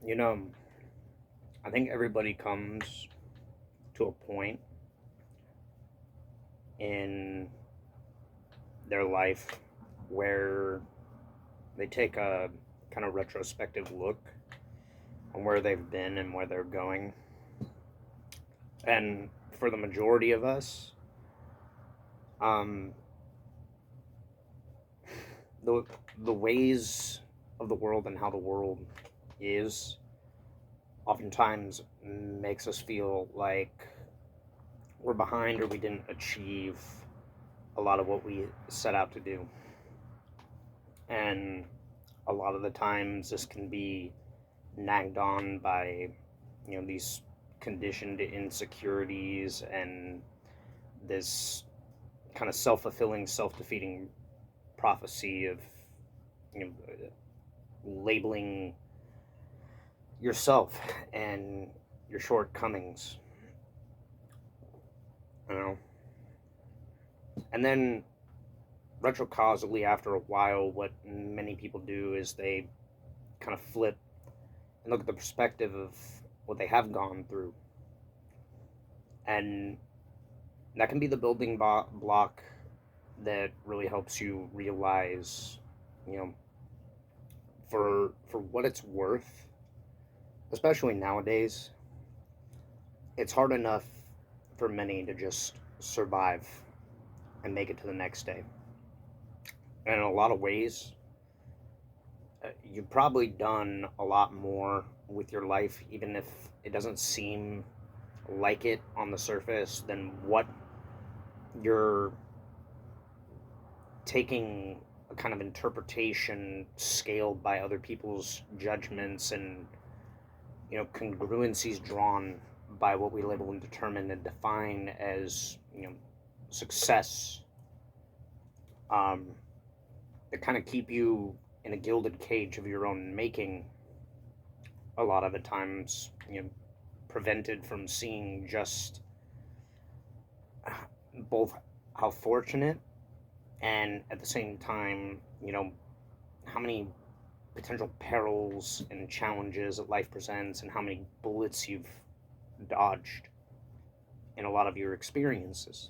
You know, I think everybody comes to a point in their life where they take a kind of retrospective look on where they've been and where they're going. And for the majority of us, um, the the ways of the world and how the world is oftentimes makes us feel like we're behind or we didn't achieve a lot of what we set out to do. And a lot of the times this can be nagged on by, these conditioned insecurities and this kind of self-fulfilling, self-defeating prophecy of, you know, labeling yourself and your shortcomings, you know. And then retrocausally, after a while, what many people do is they kind of flip and look at the perspective of what they have gone through, and that can be the building block that really helps you realize, you know, for what it's worth, especially nowadays, it's hard enough for many to just survive and make it to the next day. And in a lot of ways, you've probably done a lot more with your life, even if it doesn't seem like it on the surface, than what you're taking a kind of interpretation scaled by other people's judgments and, congruencies drawn by what we label and determine and define as, success, um, that kind of keep you in a gilded cage of your own making a lot of the times, prevented from seeing just both how fortunate and at the same time, how many potential perils and challenges that life presents and how many bullets you've dodged in a lot of your experiences.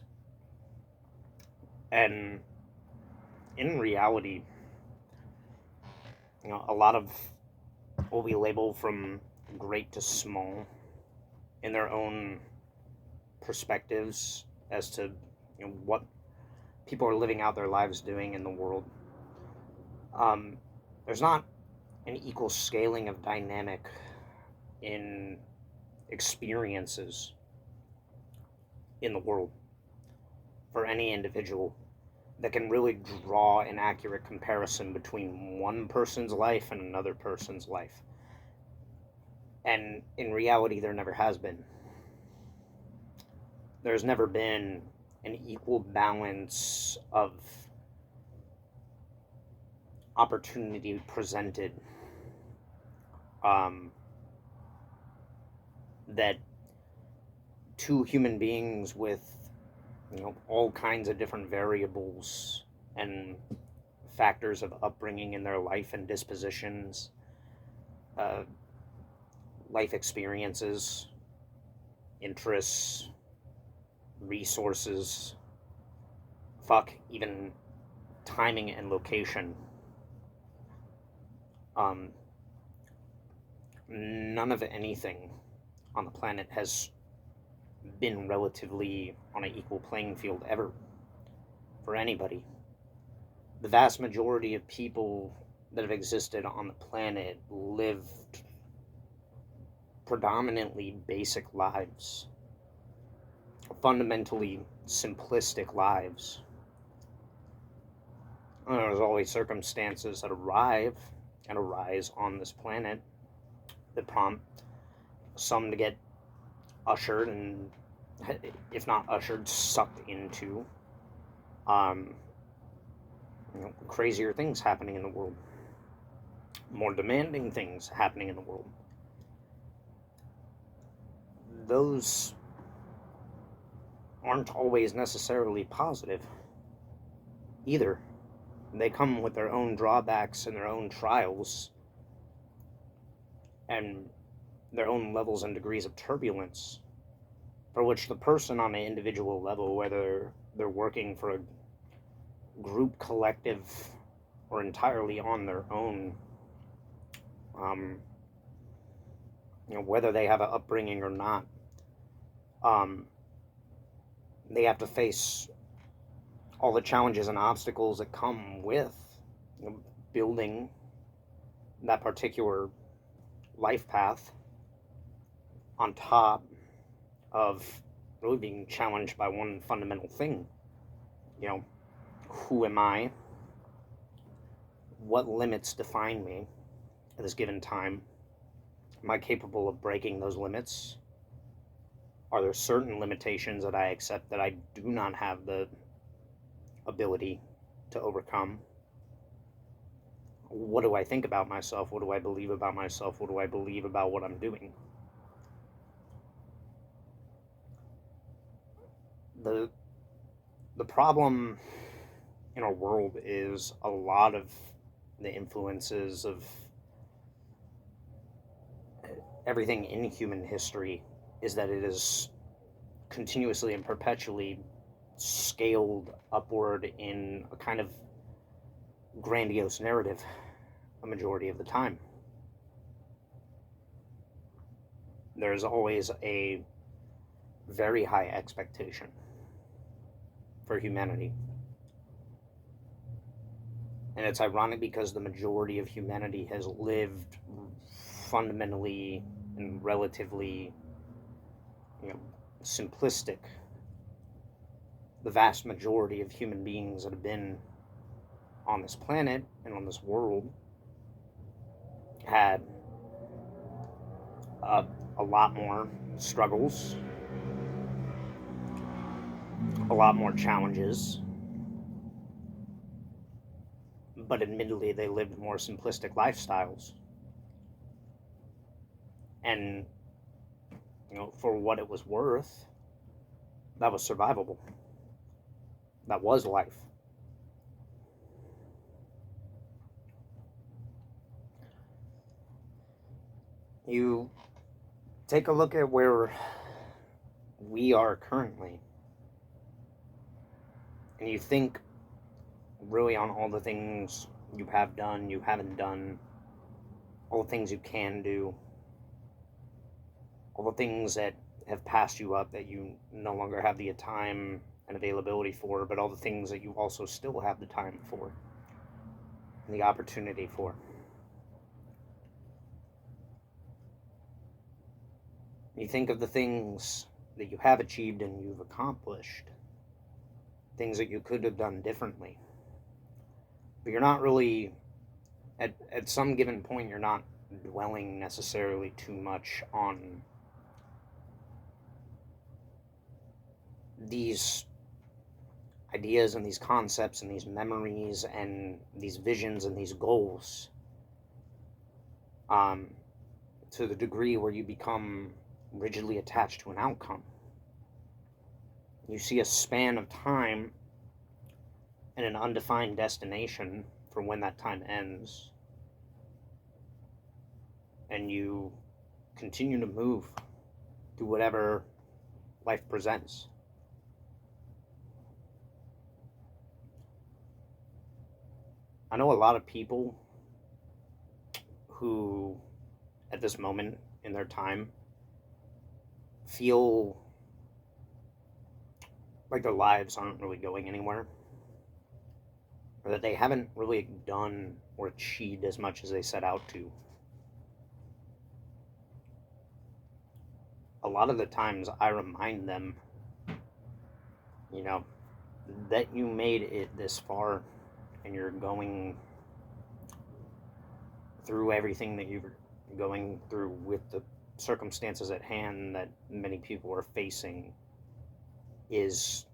And in reality, a lot of what we label from great to small in their own perspectives as to, what people are living out their lives doing in the world. There's not an equal scaling of dynamic in experiences in the world for any individual that can really draw an accurate comparison between one person's life and another person's life. And in reality, there never has been. There's never been an equal balance of opportunity presented, um, that two human beings with, all kinds of different variables and factors of upbringing in their life and dispositions, uh, life experiences, interests, resources, fuck, even timing and location. Um, None of anything on the planet has been relatively on an equal playing field ever for anybody. The vast majority of people that have existed on the planet lived predominantly basic lives, fundamentally simplistic lives. And there's always circumstances that arrive and arise on this planet that prompt some to get ushered and, if not ushered, sucked into, um, crazier things happening in the world, more demanding things happening in the world. Those aren't always necessarily positive either. They come with their own drawbacks and their own trials. and their own levels and degrees of turbulence, for which the person on an individual level, whether they're working for a group, collective, or entirely on their own, um, whether they have an upbringing or not, um, they have to face all the challenges and obstacles that come with building that particular life path, on top of really being challenged by one fundamental thing. Who am I? What limits define me at this given time? Am I capable of breaking those limits? Are there certain limitations that I accept that I do not have the ability to overcome? What do I think about myself? What do I believe about myself? What do I believe about what I'm doing? The problem in our world is a lot of the influences of everything in human history is that it is continuously and perpetually scaled upward in a kind of grandiose narrative a majority of the time. There's always a very high expectation for humanity. And it's ironic because the majority of humanity has lived fundamentally and relatively, simplistic. The vast majority of human beings that have been on this planet and on this world had a lot more struggles, a lot more challenges, but admittedly they lived more simplistic lifestyles. And for what it was worth, that was survivable. That was life. You take a look at where we are currently, and you think really on all the things you have done, you haven't done, all the things you can do, all the things that have passed you up that you no longer have the time and availability for, but all the things that you also still have the time for and the opportunity for. You think of the things that you have achieved and you've accomplished, things that you could have done differently. But you're not really, at some given point, you're not dwelling necessarily too much on these ideas and these concepts and these memories and these visions and these goals, to the degree where you become rigidly attached to an outcome. You see a span of time and an undefined destination for when that time ends, and you continue to move through whatever life presents. I know a lot of people who, at this moment in their time, feel like their lives aren't really going anywhere, or that they haven't really done or achieved as much as they set out to. A lot of the times I remind them, that you made it this far and you're going through everything that you're going through with the circumstances at hand that many people are facing is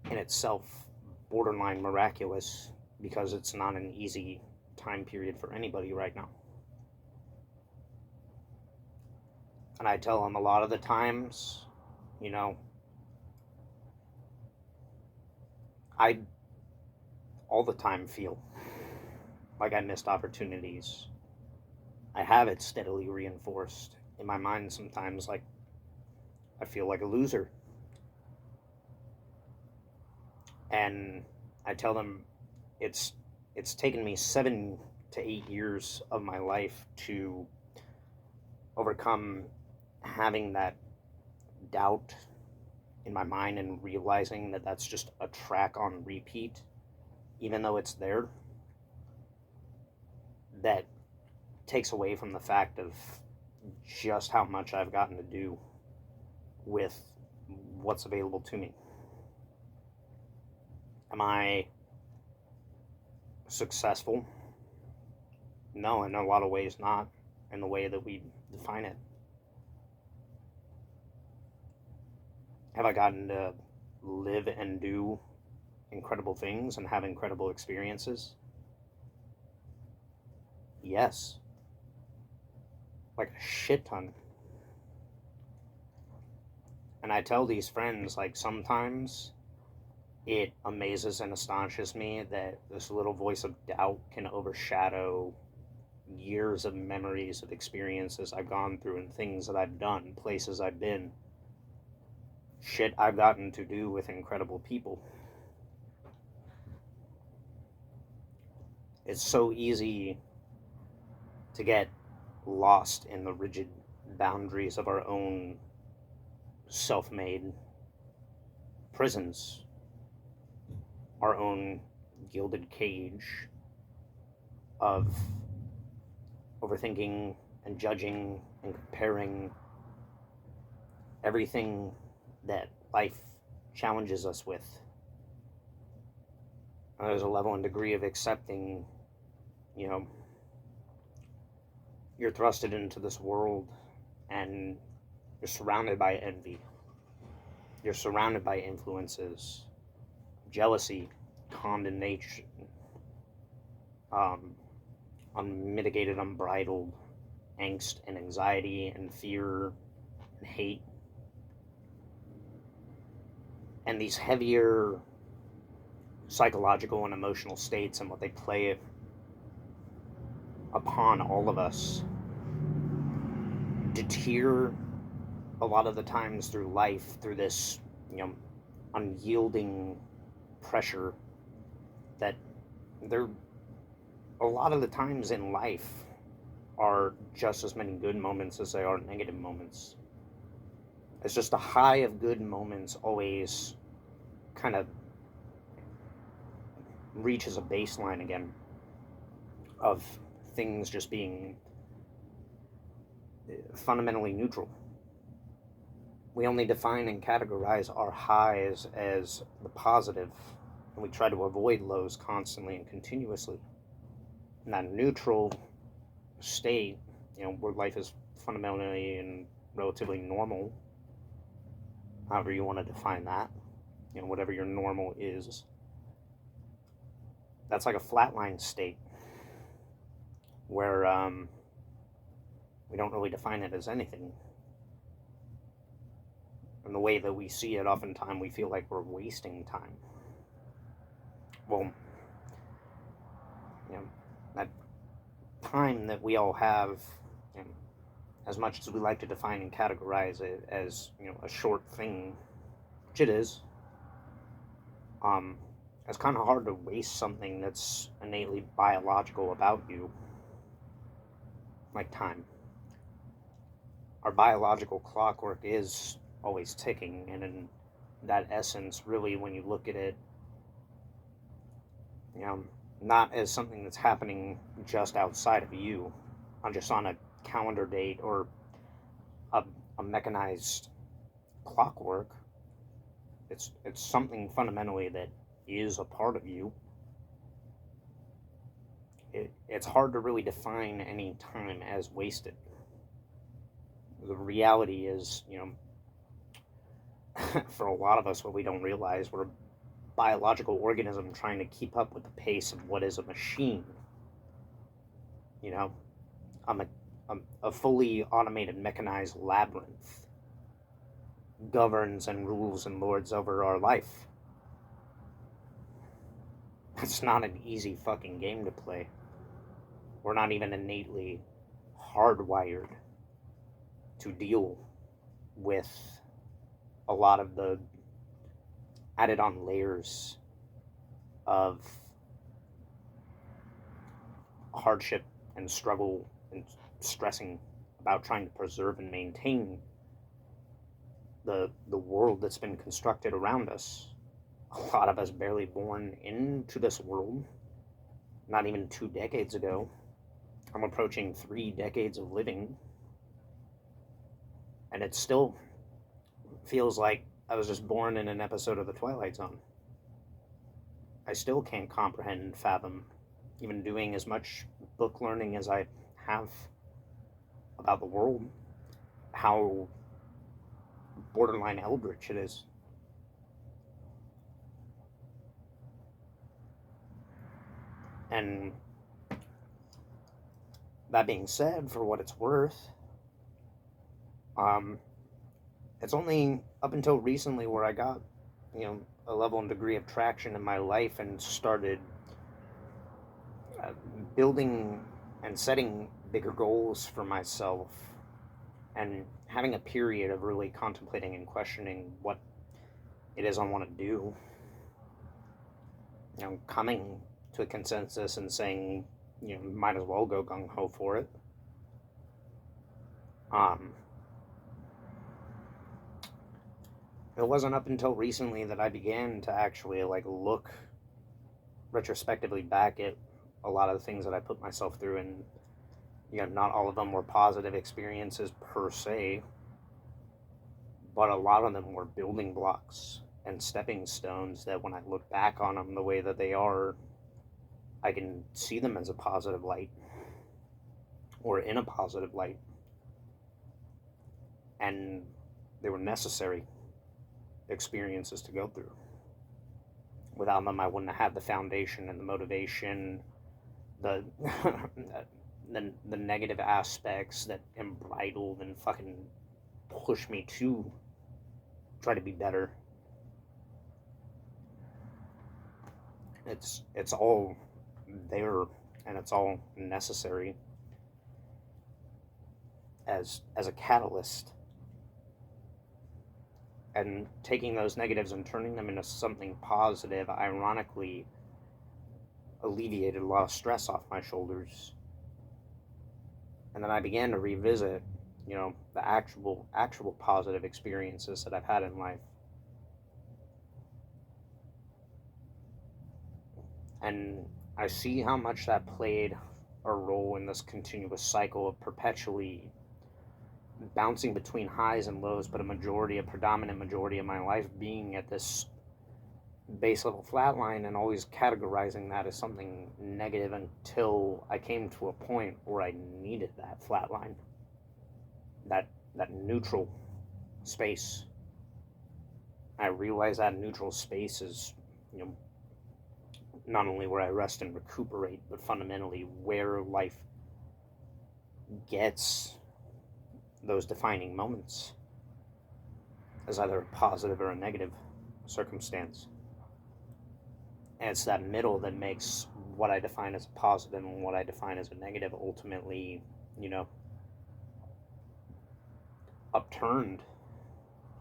in itself borderline miraculous, because it's not an easy time period for anybody right now. And I tell them a lot of the times, I all the time feel like I missed opportunities. I have it steadily reinforced in my mind sometimes, like I feel like a loser. And I tell them it's it's taken me 7 to 8 years of my life to overcome having that doubt in my mind and realizing that that's just a track on repeat, even though it's there. That takes away from the fact of just how much I've gotten to do with what's available to me. Am I successful? No, in a lot of ways not, in the way that we define it. Have I gotten to live and do incredible things and have incredible experiences? Yes. Like a shit ton. And I tell these friends, like, sometimes it amazes and astonishes me that this little voice of doubt can overshadow years of memories of experiences I've gone through and things that I've done, places I've been, shit I've gotten to do with incredible people. It's so easy to get lost in the rigid boundaries of our own self-made prisons, our own gilded cage of overthinking and judging and comparing everything that life challenges us with. There's a level and degree of accepting, you know, you're thrusted into this world and you're surrounded by envy. You're surrounded by influences, jealousy, condemnation, um, unmitigated, unbridled angst and anxiety and fear and hate. And these heavier psychological and emotional states and what they play upon all of us deter a lot of the times through life, through this, unyielding pressure that there a lot of the times in life are just as many good moments as they are negative moments. It's just a high of good moments always kind of reaches a baseline again of things just being fundamentally neutral. We only define and categorize our highs as the positive, and we try to avoid lows constantly and continuously. In that neutral state, where life is fundamentally and relatively normal, however you want to define that, whatever your normal is, that's like a flatline state where we don't really define it as anything. And the way that we see it, oftentimes we feel like we're wasting time. Well, that time that we all have, as much as we like to define and categorize it as, a short thing, which it is, it's kind of hard to waste something that's innately biological about you, like time. Our biological clockwork is always ticking, and in that essence, really, when you look at it, not as something that's happening just outside of you, just on a calendar date or a mechanized clockwork. It's something fundamentally that is a part of you. It's hard to really define any time as wasted. The reality is, for a lot of us, what we don't realize, we're a biological organism trying to keep up with the pace of what is a machine. A fully automated, mechanized labyrinth governs and rules and lords over our life. It's not an easy fucking game to play. We're not even innately hardwired to deal with a lot of the added on layers of hardship and struggle and stressing about trying to preserve and maintain the world that's been constructed around us. A lot of us barely born into this world, not even 2 decades ago. I'm approaching 3 decades of living, and it still feels like I was just born in an episode of The Twilight Zone. I still can't comprehend and fathom, even doing as much book learning as I have about the world, how borderline eldritch it is. And that being said, for what it's worth, it's only up until recently where I got, a level and degree of traction in my life and started building and setting bigger goals for myself and having a period of really contemplating and questioning what it is I want to do. Coming to a consensus and saying, might as well go gung-ho for it. It wasn't up until recently that I began to actually look retrospectively back at a lot of the things that I put myself through, and not all of them were positive experiences per se, but a lot of them were building blocks and stepping stones that when I look back on them the way that they are, I can see them as a positive light or in a positive light. And they were necessary experiences to go through. Without them, I wouldn't have had the foundation and the motivation, the the negative aspects that embridled and fucking push me to try to be better. It's all there, and it's all necessary as a catalyst. And taking those negatives and turning them into something positive, ironically, alleviated a lot of stress off my shoulders. And then I began to revisit, the actual positive experiences that I've had in life. And I see how much that played a role in this continuous cycle of perpetually bouncing between highs and lows, but a predominant majority of my life being at this base level flatline, and always categorizing that as something negative until I came to a point where I needed that flatline, that neutral space. I realized that neutral space is, not only where I rest and recuperate, but fundamentally where life gets those defining moments as either a positive or a negative circumstance. And it's that middle that makes what I define as a positive and what I define as a negative ultimately, upturned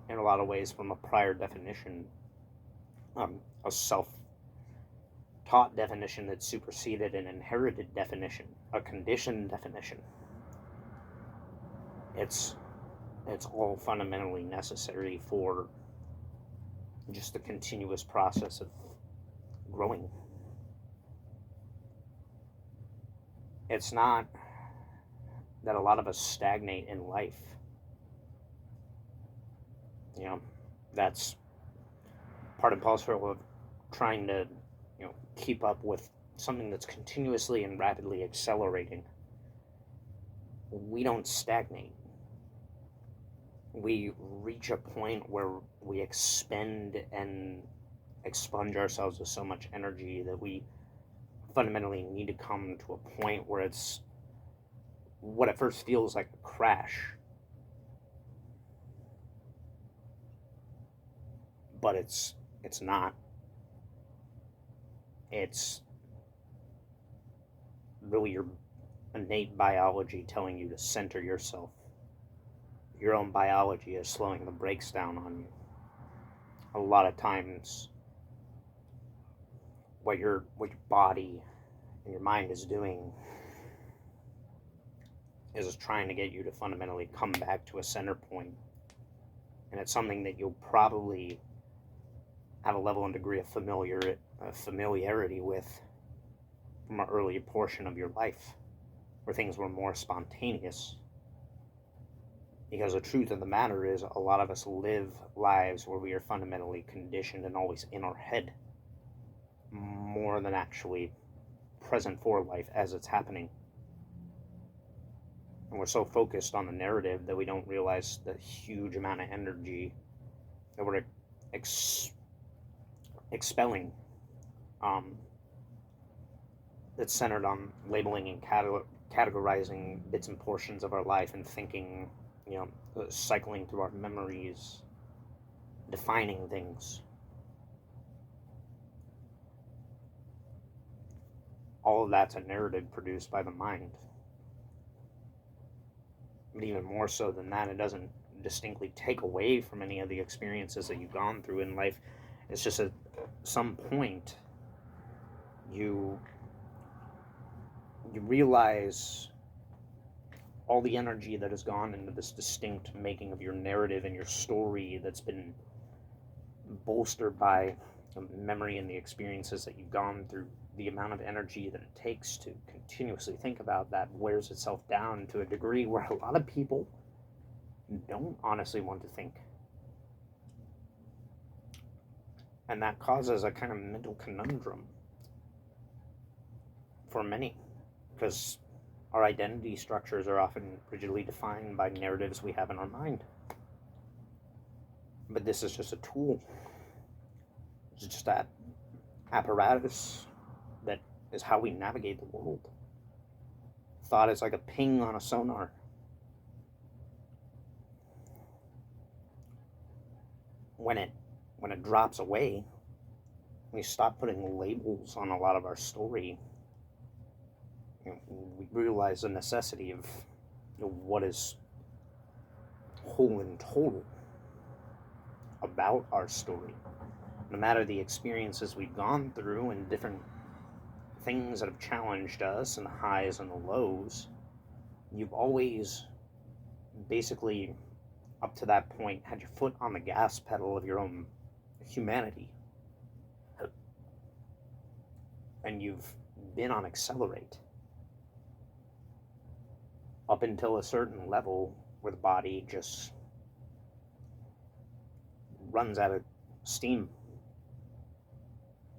in a lot of ways from a prior definition, a self-taught definition that superseded an inherited definition, a conditioned definition. It's all fundamentally necessary for just the continuous process of growing. It's not that a lot of us stagnate in life. That's part and parcel of trying to, keep up with something that's continuously and rapidly accelerating. We don't stagnate. We reach a point where we expend and expunge ourselves with so much energy that we fundamentally need to come to a point where it's what at first feels like a crash, but it's not. It's really your innate biology telling you to center yourself. Your own biology is slowing the brakes down on you. A lot of times, what your body and your mind is doing is trying to get you to fundamentally come back to a center point. And it's something that you'll probably have a level and degree of familiarity with from an early portion of your life, where things were more spontaneous. Because the truth of the matter is, a lot of us live lives where we are fundamentally conditioned and always in our head, more than actually present for life as it's happening. And we're so focused on the narrative that we don't realize the huge amount of energy that we're expelling, that's centered on labeling and categorizing bits and portions of our life and thinking, cycling through our memories, defining things. All of that's a narrative produced by the mind. But even more so than that, it doesn't distinctly take away from any of the experiences that you've gone through in life. It's just at some point you realize all the energy that has gone into this distinct making of your narrative and your story that's been bolstered by the memory and the experiences that you've gone through. The amount of energy that it takes to continuously think about that wears itself down to a degree where a lot of people don't honestly want to think. And that causes a kind of mental conundrum for many, because our identity structures are often rigidly defined by narratives we have in our mind. But this is just a tool. It's just that apparatus that is how we navigate the world. Thought is like a ping on a sonar. When it drops away, we stop putting labels on a lot of our story. We realize the necessity of what is whole and total about our story. No matter the experiences we've gone through and different things that have challenged us and the highs and the lows, you've always basically, up to that point, had your foot on the gas pedal of your own humanity. And you've been on accelerate up until a certain level where the body just runs out of steam.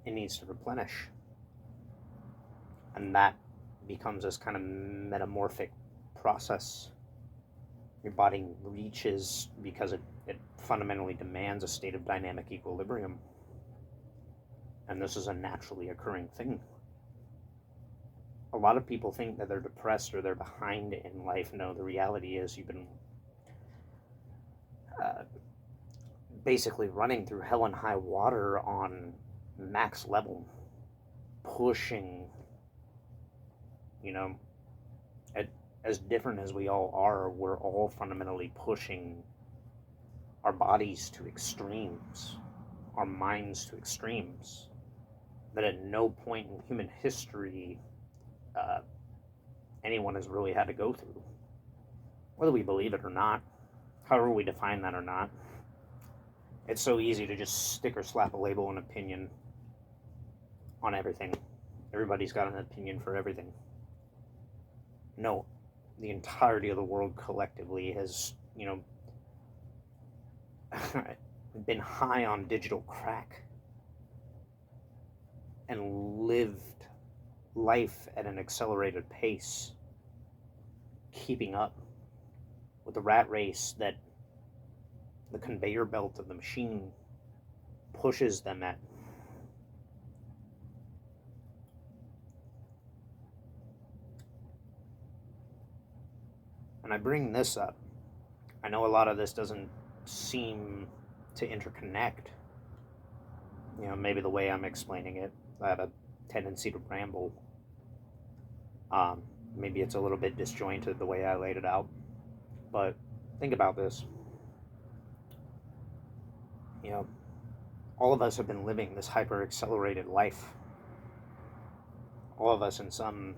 It needs to replenish. And that becomes this kind of metamorphic process. Your body reaches, because it fundamentally demands a state of dynamic equilibrium. And this is a naturally occurring thing. A lot of people think that they're depressed or they're behind in life. No, the reality is you've been basically running through hell and high water on max level, pushing, as different as we all are, we're all fundamentally pushing our bodies to extremes, our minds to extremes, that at no point in human history anyone has really had to go through. Whether we believe it or not, however we define that or not, it's so easy to just stick or slap a label and opinion on everything. Everybody's got an opinion for everything. No, the entirety of the world collectively has, been high on digital crack and lived life at an accelerated pace, keeping up with the rat race that the conveyor belt of the machine pushes them at. And I bring this up. I know a lot of this doesn't seem to interconnect. Maybe the way I'm explaining it, I have a tendency to ramble. Maybe it's a little bit disjointed the way I laid it out, but think about this. You know, all of us have been living this hyper accelerated life. All of us, in some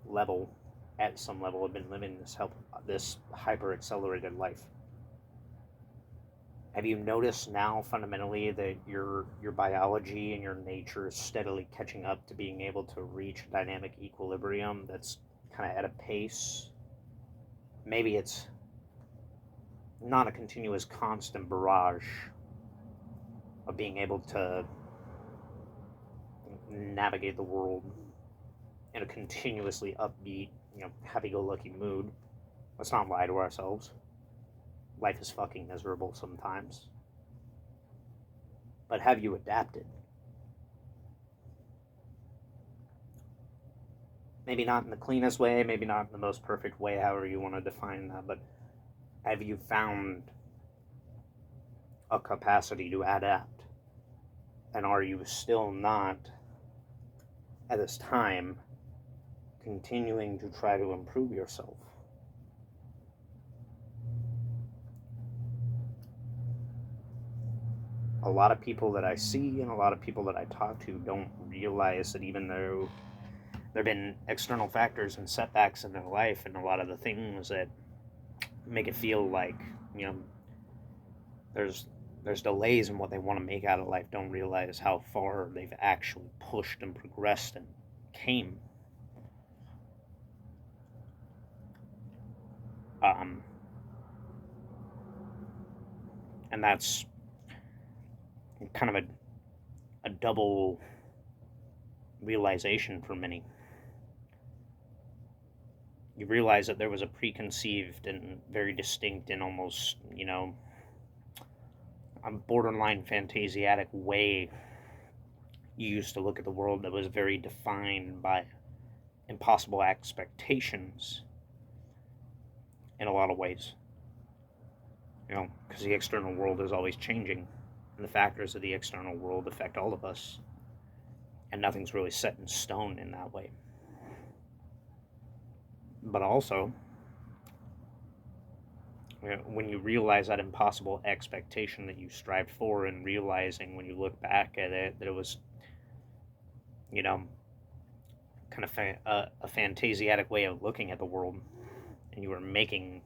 level, at some level, have been living this hyper accelerated life. Have you noticed now fundamentally that your biology and your nature is steadily catching up to being able to reach a dynamic equilibrium that's kind of at a pace? Maybe it's not a continuous constant barrage of being able to navigate the world in a continuously upbeat, happy-go-lucky mood. Let's not lie to ourselves. Life is fucking miserable sometimes. But have you adapted? Maybe not in the cleanest way, maybe not in the most perfect way, however you want to define that, but have you found a capacity to adapt? And are you still not, at this time, continuing to try to improve yourself? A lot of people that I see and a lot of people that I talk to don't realize that even though there have been external factors and setbacks in their life and a lot of the things that make it feel like, there's delays in what they want to make out of life, don't realize how far they've actually pushed and progressed and came. And that's kind of a double realization for many. You realize that there was a preconceived and very distinct and almost, a borderline fantasiatic way you used to look at the world that was very defined by impossible expectations in a lot of ways. Because the external world is always changing, and the factors of the external world affect all of us, and nothing's really set in stone in that way. But also, when you realize that impossible expectation that you strived for, and realizing when you look back at it that it was, kind of a fantasiatic way of looking at the world, and you were making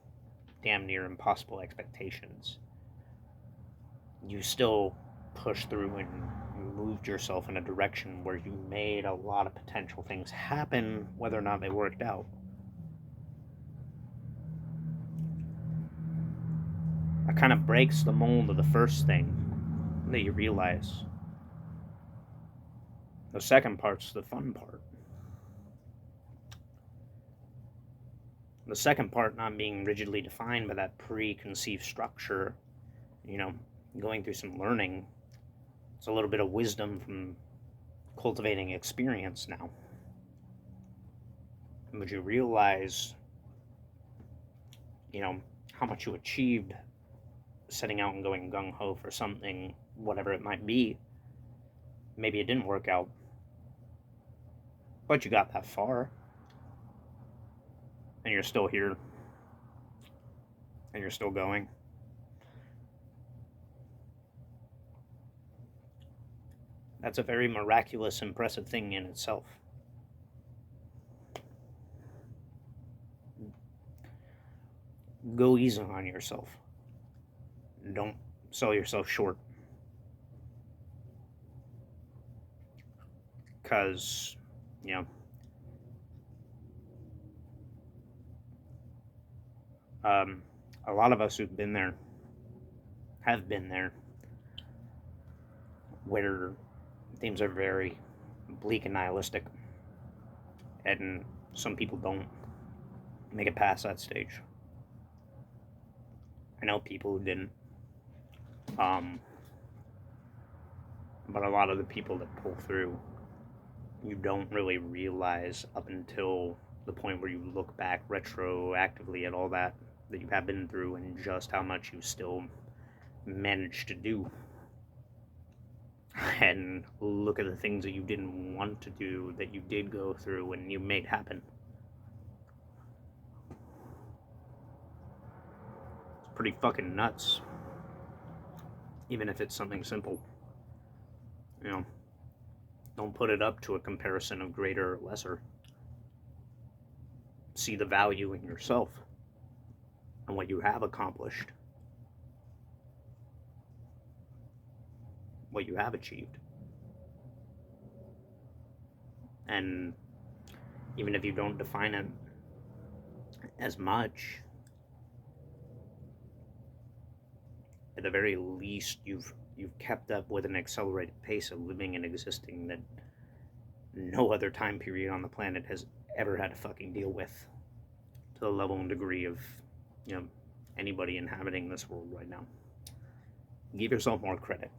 damn near impossible expectations, you still pushed through and moved yourself in a direction where you made a lot of potential things happen, whether or not they worked out. That kind of breaks the mold of the first thing that you realize. The second part's the fun part. The second part not being rigidly defined by that preconceived structure, going through some learning. It's a little bit of wisdom from cultivating experience now. But you realize, how much you achieved setting out and going gung-ho for something, whatever it might be. Maybe it didn't work out, but you got that far, and you're still here, and you're still going. That's a very miraculous, impressive thing in itself. Go easy on yourself. Don't sell yourself short. Because, a lot of us who've been there, have been there, where things are very bleak and nihilistic, and some people don't make it past that stage. I know people who didn't, but a lot of the people that pull through, you don't really realize up until the point where you look back retroactively at all that you have been through, and just how much you still managed to do, and look at the things that you didn't want to do that you did go through and you made happen. pretty fucking nuts. Even if it's something simple. You know, don't put it up to a comparison of greater or lesser. See the value in yourself and what you have accomplished, what you have achieved. And even if you don't define it as much, at the very least you've kept up with an accelerated pace of living and existing that no other time period on the planet has ever had to fucking deal with, to the level and degree of, you know, anybody inhabiting this world right now. Give yourself more credit.